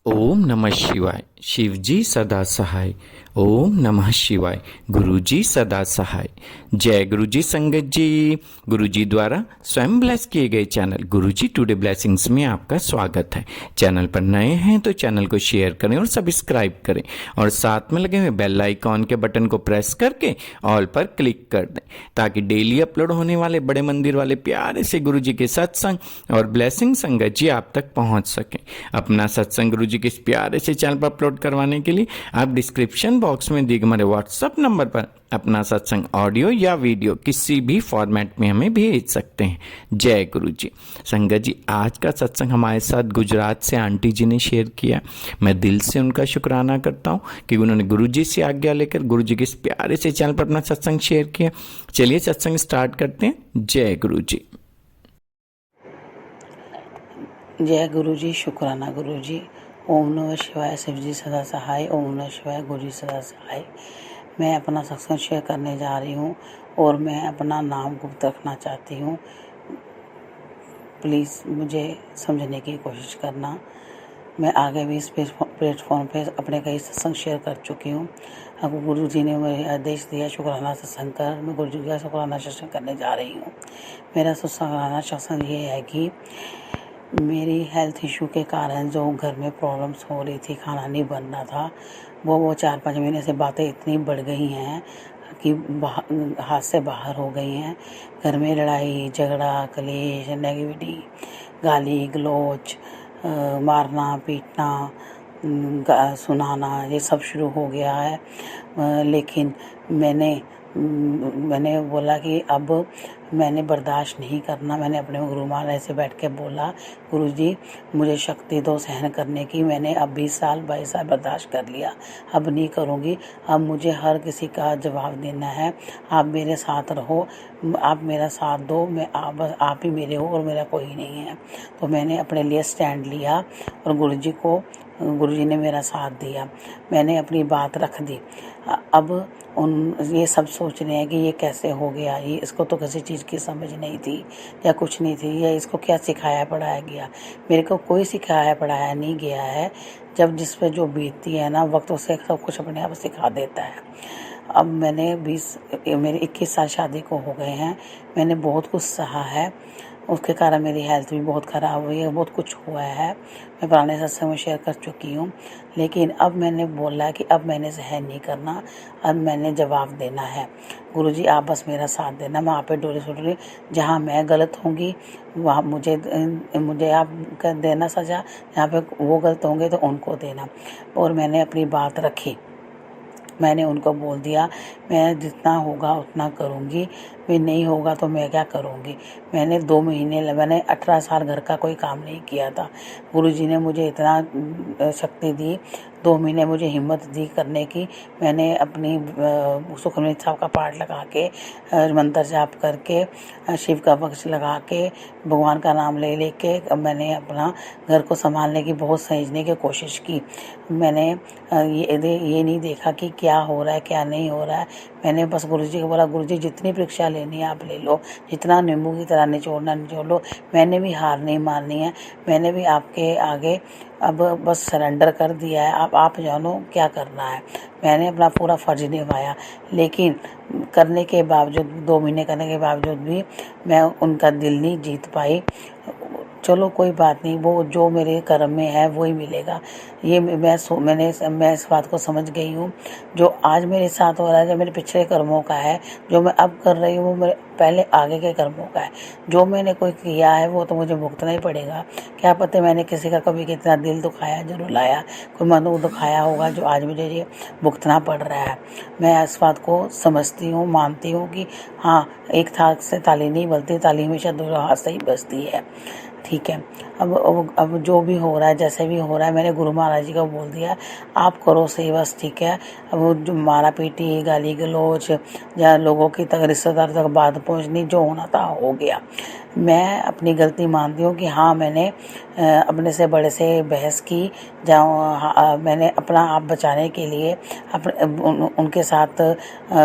ओम नमः शिवाय। शिव जी सदा सहाय। ओम नमः शिवाय। गुरु जी सदा सहाय। जय गुरु जी संगत जी। गुरु जी द्वारा स्वयं ब्लेस किए गए चैनल गुरु जी टुडे ब्लेसिंग्स में आपका स्वागत है। चैनल पर नए हैं तो चैनल को शेयर करें और सब्सक्राइब करें और साथ में लगे हुए बेल आइकॉन के बटन को प्रेस करके ऑल पर क्लिक कर दें ताकि डेली अपलोड होने वाले बड़े मंदिर वाले प्यारे से गुरु जी के सत्संग और ब्लेसिंग संगत जी आप तक पहुंच सकें। अपना सत्संग गुरु जी के इस प्यारे से चैनल पर अपलोड करवाने के लिए आप डिस्क्रिप्शन बॉक्स में दिए हमारे व्हाट्सएप नंबर पर अपना सत्संग ऑडियो या वीडियो किसी भी फॉर्मेट में हमें भेज सकते हैं। जय गुरु जी। संगत जी, आज का सत्संग हमारे साथ गुजरात से आंटी जी ने शेयर किया। मैं दिल से उनका शुक्राना करता हूँ कि उन्होंने गुरु जी से आज्ञा लेकर गुरु जी के इस प्यारे से चैनल पर अपना सत्संग शेयर किया। चलिए सत्संग स्टार्ट करते हैं। जय गुरु जी। जय गुरु जी। शुक्राना गुरु जी। ओम नमः शिवाय। शिव जी सदा सहाय। ओम नमः शिवाय। गुरु जी सदा सहाय। मैं अपना सत्संग शेयर करने जा रही हूँ और मैं अपना नाम गुप्त रखना चाहती हूँ। प्लीज़ मुझे समझने की कोशिश करना। मैं आगे भी इस प्लेटफॉर्म पे अपने कई सत्संग शेयर कर चुकी हूँ। अब गुरु जी ने मुझे आदेश दिया शुक्राना सत्संग कर, मैं गुरु जी का शुक्राना सत्संग करने जा रही हूँ। मेरा शुक्राना सत्संग ये है कि मेरी हेल्थ इशू के कारण जो घर में प्रॉब्लम्स हो रही थी, खाना नहीं बन रहा था, वो 4-5 महीने से बातें इतनी बढ़ गई हैं कि हाथ से बाहर हो गई हैं। घर में लड़ाई झगड़ा, कलेश, नेगेटिविटी, गाली गलौज, मारना पीटना, सुनाना, ये सब शुरू हो गया है। लेकिन मैंने बोला कि अब मैंने बर्दाश्त नहीं करना। मैंने अपने गुरु महाराज से बैठ के बोला, गुरु जी मुझे शक्ति दो सहन करने की। मैंने अब 22 साल बर्दाश्त कर लिया, अब नहीं करूँगी। अब मुझे हर किसी का जवाब देना है। आप मेरे साथ रहो, आप मेरा साथ दो। मैं आप ही मेरे हो और मेरा कोई नहीं है। तो मैंने अपने लिए स्टैंड लिया और गुरु जी ने मेरा साथ दिया। मैंने अपनी बात रख दी। अब ये सब सोच रहे हैं कि ये कैसे हो गया, ये इसको तो किसी चीज़ की समझ नहीं थी या कुछ नहीं थी, या इसको क्या सिखाया पढ़ाया गया। मेरे को कोई सिखाया पढ़ाया नहीं गया है। जब जिस पे जो बीतती है ना, वक्त उसे सब कुछ अपने आप सिखा देता है। अब मेरे 21 साल शादी को हो गए हैं। मैंने बहुत कुछ सहा है, उसके कारण मेरी हेल्थ भी बहुत ख़राब हुई है, बहुत कुछ हुआ है। मैं पुराने सत्संग में शेयर कर चुकी हूँ। लेकिन अब मैंने बोला कि अब मैंने सहन नहीं करना, अब मैंने जवाब देना है। गुरुजी आप बस मेरा साथ देना, मैं आप पे डोरी छोड़, जहाँ मैं गलत होंगी वहाँ मुझे आप कर देना सजा, जहाँ पे वो गलत होंगे तो उनको देना। और मैंने अपनी बात रखी। मैंने उनको बोल दिया मैं जितना होगा उतना करूँगी, मैं नहीं होगा तो मैं क्या करूँगी। मैंने 2 महीने मैंने 18 साल घर का कोई काम नहीं किया था। गुरुजी ने मुझे इतना शक्ति दी, 2 महीने मुझे हिम्मत दी करने की। मैंने अपनी सुखमनी साहब का पाठ लगा के, मंत्र जाप करके, शिव का वक्ष लगा के, भगवान का नाम ले लेके मैंने अपना घर को संभालने की बहुत सहेजने की कोशिश की। मैंने ये नहीं देखा कि क्या हो रहा है क्या नहीं हो रहा है। मैंने बस गुरुजी को बोला, गुरुजी जितनी परीक्षा लेनी है आप ले लो, जितना नींबू की तरह निचोड़ना निचोड़ लो। मैंने भी हार नहीं माननी है, मैंने भी आपके आगे अब बस सरेंडर कर दिया है। अब आप जानो क्या करना है। मैंने अपना पूरा फर्ज निभाया, लेकिन करने के बावजूद 2 महीने करने के बावजूद भी मैं उनका दिल नहीं जीत पाई। चलो कोई बात नहीं, वो जो मेरे कर्म में है वही मिलेगा। ये मैं इस बात को समझ गई हूँ। जो आज मेरे साथ हो रहा है, जो मेरे पिछले कर्मों का है, जो मैं अब कर रही हूँ वो मेरे पहले आगे के कर्मों का है। जो मैंने कोई किया है वो तो मुझे भुगतना ही पड़ेगा। क्या पता मैंने किसी का कभी कितना दिल दुखाया, जो रुलाया, कोई मन दुखाया होगा, जो आज मुझे ये भुगतना पड़ रहा है। मैं इस बात को समझती हूँ, मानती हूँ कि हाँ, एक थाल से ताली नहीं बजती, ताली हमेशा 2 हाथ से ही बजती है। ठीक है। अब जो भी हो रहा है, जैसे भी हो रहा है, मैंने गुरु महाराज जी को बोल दिया आप करो सही बस, ठीक है। अब वो जो मारा पीटी, गाली गलौज या लोगों की तक रिश्तेदार तक बात पहुंचनी, जो होना था हो गया। मैं अपनी गलती मानती हूँ कि हाँ, मैंने अपने से बड़े से बहस की, जहाँ मैंने अपना आप बचाने के लिए उनके साथ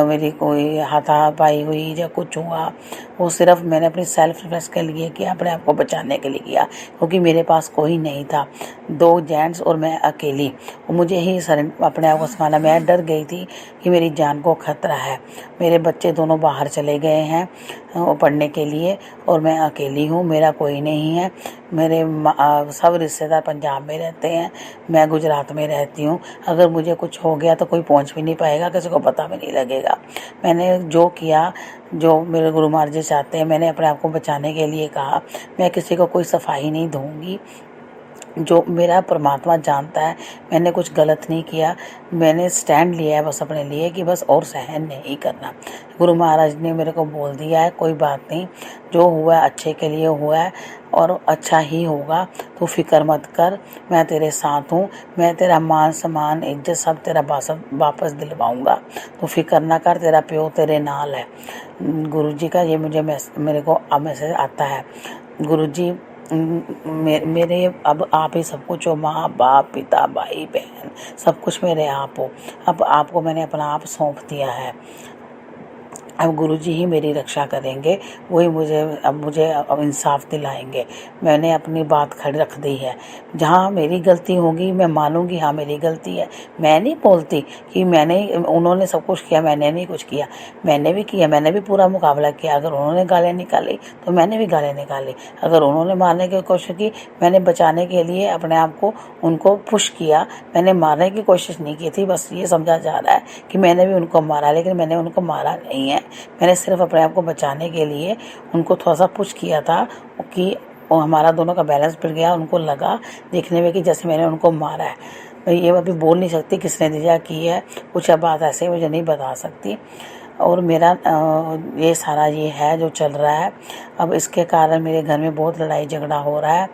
मेरी कोई हाथापाई हुई या कुछ हुआ, वो सिर्फ मैंने अपनी सेल्फ डिफेंस के लिए किया, अपने आप को बचाने के लिए किया। क्योंकि मेरे पास कोई नहीं था, 2 जेंट्स और मैं अकेली। मुझे ही अपने आप को संभालना, मैं डर गई थी कि मेरी जान को खतरा है। मेरे बच्चे दोनों बाहर चले गए हैं पढ़ने के लिए और मैं अकेली हूँ, मेरा कोई नहीं है। मेरे सब रिश्तेदार पंजाब में रहते हैं, मैं गुजरात में रहती हूँ। अगर मुझे कुछ हो गया तो कोई पहुँच भी नहीं पाएगा, किसी को पता भी नहीं लगेगा। मैंने जो किया, जो मेरे गुरु महाराज जी चाहते हैं, मैंने अपने आप को बचाने के लिए कहा। मैं किसी को कोई सफाई नहीं दूंगी, जो मेरा परमात्मा जानता है मैंने कुछ गलत नहीं किया। मैंने स्टैंड लिया है बस अपने लिए कि बस और सहन नहीं करना। गुरु महाराज ने मेरे को बोल दिया है, कोई बात नहीं, जो हुआ है अच्छे के लिए हुआ है और अच्छा ही होगा, तो फिक्र मत कर, मैं तेरे साथ हूँ। मैं तेरा मान सम्मान इज्जत सब तेरा वापस दिलवाऊंगा, तो फिक्र ना कर, तेरा प्यो तेरे नाल है। गुरु जी का ये मेरे को अब मैसेज आता है। गुरु जी मेरे अब आप ही सब कुछ हो, माँ बाप पिता भाई बहन सब कुछ मेरे आप हो। अब आपको मैंने अपना आप सौंप दिया है, अब गुरुजी ही मेरी रक्षा करेंगे, वही मुझे अब इंसाफ दिलाएंगे। मैंने अपनी बात खड़ी रख दी है। जहाँ मेरी गलती होगी मैं मानूंगी, हाँ मेरी गलती है। मैं नहीं बोलती कि उन्होंने सब कुछ किया, मैंने नहीं कुछ किया। मैंने भी किया, मैंने भी पूरा मुकाबला किया। अगर उन्होंने गालें निकाली तो मैंने भी गालें निकाली। अगर उन्होंने मारने की कोशिश की, मैंने बचाने के लिए अपने आप को उनको पुश किया। मैंने मारने की कोशिश नहीं की थी, बस ये समझा जा रहा है कि मैंने भी उनको मारा, लेकिन मैंने उनको मारा नहीं है। मैंने सिर्फ अपने आप को बचाने के लिए उनको थोड़ा सा पुश किया था कि हमारा दोनों का बैलेंस बिगड़ गया। उनको लगा देखने में कि जैसे मैंने उनको मारा है। मैं ये अभी बोल नहीं सकती किसने दिया की है, कुछ अब बात ऐसे मुझे नहीं बता सकती। और मेरा ये सारा ये है जो चल रहा है। अब इसके कारण मेरे घर में बहुत लड़ाई झगड़ा हो रहा है।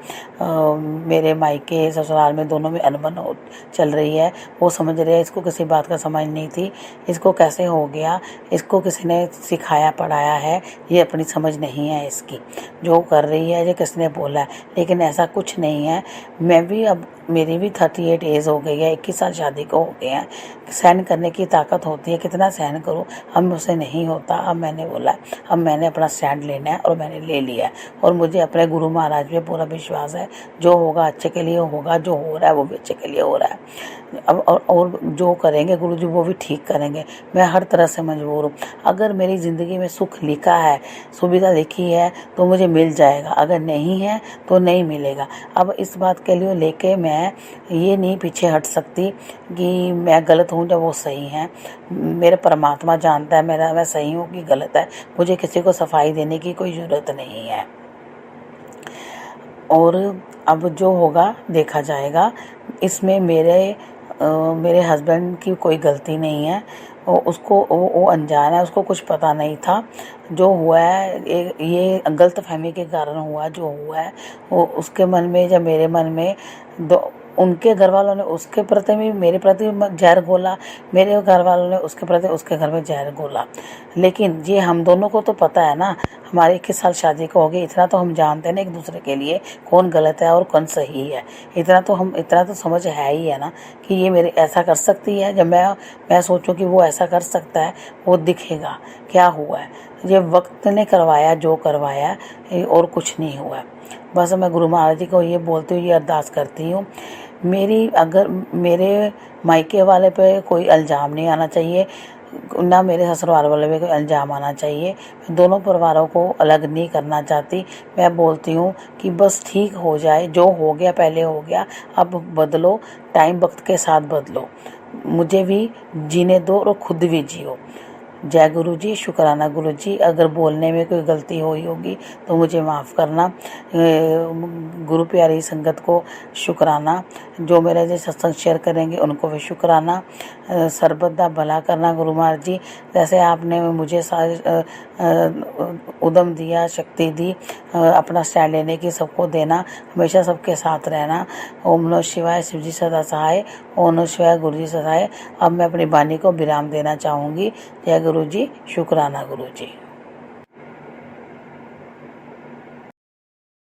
मेरे मायके ससुराल में दोनों में अनबन चल रही है। वो समझ रहे हैं, इसको किसी बात का समझ नहीं थी, इसको कैसे हो गया, इसको किसी ने सिखाया पढ़ाया है, ये अपनी समझ नहीं है इसकी, जो कर रही है ये किसने बोला है। लेकिन ऐसा कुछ नहीं है। मैं भी अब मेरी भी 38 एज हो गई है, 21 साल शादी को हो गए हैं। सहन करने की ताकत होती है, कितना सहन करूं, अब मुझसे नहीं होता। अब मैंने बोला, अब मैंने अपना स्टैंड लेना है और मैंने ले लिया है। और मुझे अपने गुरु महाराज पे पूरा विश्वास है, जो होगा अच्छे के लिए होगा, जो हो रहा है वो भी अच्छे के लिए हो रहा है। अब और जो करेंगे गुरु जी वो भी ठीक करेंगे। मैं हर तरह से मजबूर हूँ। अगर मेरी ज़िंदगी में सुख लिखा है, सुविधा लिखी है तो मुझे मिल जाएगा, अगर नहीं है तो नहीं मिलेगा। अब इस बात के लिए लेके मैं ये नहीं पीछे हट सकती कि मैं गलत हूँ जब वो सही हैं। मेरे परमात्मा जानता है मैं सही हूँ कि गलत है। मुझे किसी को सफाई देने की कोई ज़रूरत नहीं है। और अब जो होगा देखा जाएगा। इसमें मेरे हस्बैंड की कोई गलती नहीं है। वो अनजान है, उसको कुछ पता नहीं था। जो हुआ है ये गलतफहमी के कारण हुआ। जो हुआ है वो उसके मन में या मेरे मन में, उनके घर वालों ने उसके प्रति भी मेरे प्रति जहर घोला, मेरे घर वालों ने उसके प्रति उसके घर में जहर घोला। लेकिन ये हम दोनों को तो पता है ना, हमारे 21 साल शादी को हो गई, इतना तो हम जानते हैं ना एक दूसरे के लिए कौन गलत है और कौन सही है। इतना तो समझ है ही है ना कि ये मेरे ऐसा कर सकती है। जब मैं सोचूं कि वो ऐसा कर सकता है, वो दिखेगा क्या हुआ है। ये वक्त ने करवाया जो करवाया, और कुछ नहीं हुआ। बस मैं गुरु महाराज जी को ये बोलती हूँ, ये अरदास करती हूँ, अगर मेरे मायके वाले पे कोई इल्ज़ाम नहीं आना चाहिए, ना मेरे ससुराल वाले पे कोई इल्ज़ाम आना चाहिए। दोनों परिवारों को अलग नहीं करना चाहती। मैं बोलती हूँ कि बस ठीक हो जाए, जो हो गया पहले हो गया, अब बदलो, टाइम वक्त के साथ बदलो, मुझे भी जीने दो और खुद भी जियो। जय गुरु जी। शुक्राना गुरु जी, अगर बोलने में कोई गलती हुई होगी तो मुझे माफ़ करना। गुरु प्यारी संगत को शुक्राना, जो मेरे जैसे सत्संग शेयर करेंगे उनको भी शुक्राना। सर्वदा भला करना गुरु महाराज जी, जैसे आपने मुझे उद्यम दिया, शक्ति दी अपना स्टैंड लेने की, सबको देना, हमेशा सबके साथ रहना। ओम नमः शिवाय, शिव जी सदा सहाय। ओम नमः शिवाय, गुरु जी सहाय। अब मैं अपनी वाणी को विराम देना चाहूँगी। जय गुरु जी। शुक्राना गुरु जी।